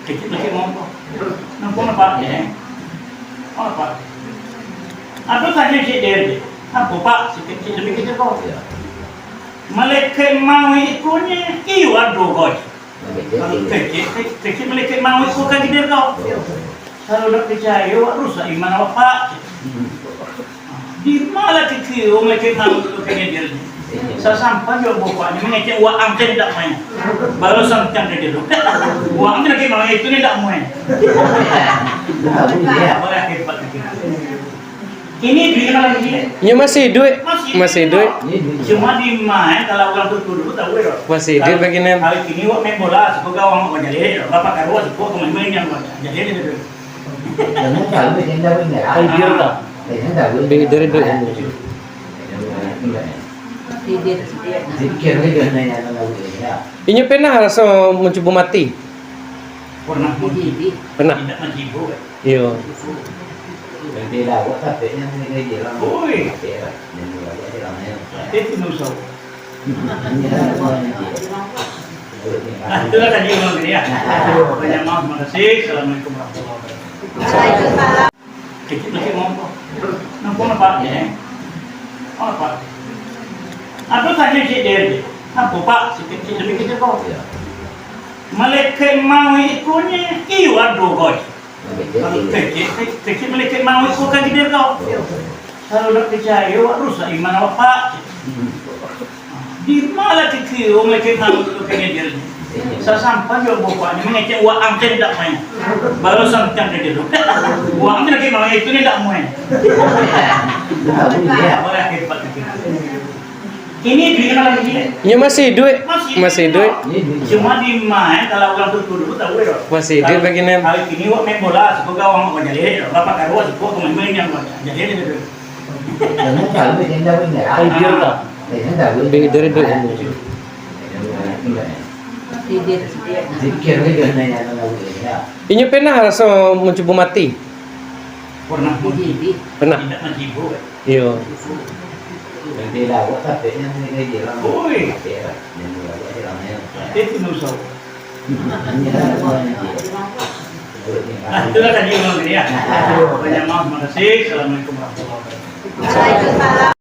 Kecil ngomong. Nampun apa ya? Oh apa? Apa tanya si dia? Apa pak? Si kecil lebih kecil kau. Malaikat mau ikunnya, iwa dogoy. Kecil malaikat mau ikut kan dia kau. Kalau nak percaya, rusak iman awak pak. Di mana kecil malaikat mau ikut kan dia. Sesampai juga bapaknya mengecek uang angkat tidak main. Baru sampai dia dulu. Uang lagi mau itu tidak main. Boleh hebat ini duit kalau begini. Ya masih duit. Masih duit. Cuma di main kalau orang tuh dulu tahu ya. Masih duit begini. Hari ini wak main bola, semoga orang mau jadi. Bapak karuan semoga main yang jadi itu. Jangan kalau begini dah begini. Ay biar tak. Bagi dari duit. Zikir ni dia nanya tentang ya. Ini pernah rasa mencoba mati? Pernah Pernah. tidak menjibu. Iya. Dia dah buat tapi yang ni dia orang. Oi. Dia orang yang. Itu nusau. Ini dah orang ni. Itulah tadi orang ini ya. Banyak maaf, terima kasih. Assalamualaikum warahmatullahi wabarakatuh. Kecil ngomong. Nampun apa ya? Oh apa? Apa tanya si dia? Apa pak? Si kecil lebih kecil kau. Malaikat mau ikunnya, iwa dogoy. Kecil malaikat mau ikut kan dia kau. Kalau nak percaya, rusak iman awak pak. Di mana kecil malaikat mau ikut kan dia. Sesampai juga bapaknya mengecek uang angkat tidak main. Baru sampai dia dulu. Uang lagi mau itu tidak main. Boleh hebat ini duit kalau begini. Ya masih duit. Masih duit. Cuma di main kalau orang tuh dulu tahu ya. Masih duit begini. Hari ini wak main bola, semoga orang mau jadi. Bapak karuan semoga main yang jadi itu. Jangan kalau begini dah begini. Ay biar tak. Bagi dari duit. Zikir ni dia nanya tentang ya. Ini pernah rasa mencoba mati? Pernah Pernah. tidak menjibu. Iya. Dia dah buat tapi yang ni dia orang. Oi. Dia orang yang. Itu nusau. Ini dah orang yang. Itulah tadi orang ini ya. Banyak maaf, terima kasih. Assalamualaikum warahmatullahi wabarakatuh.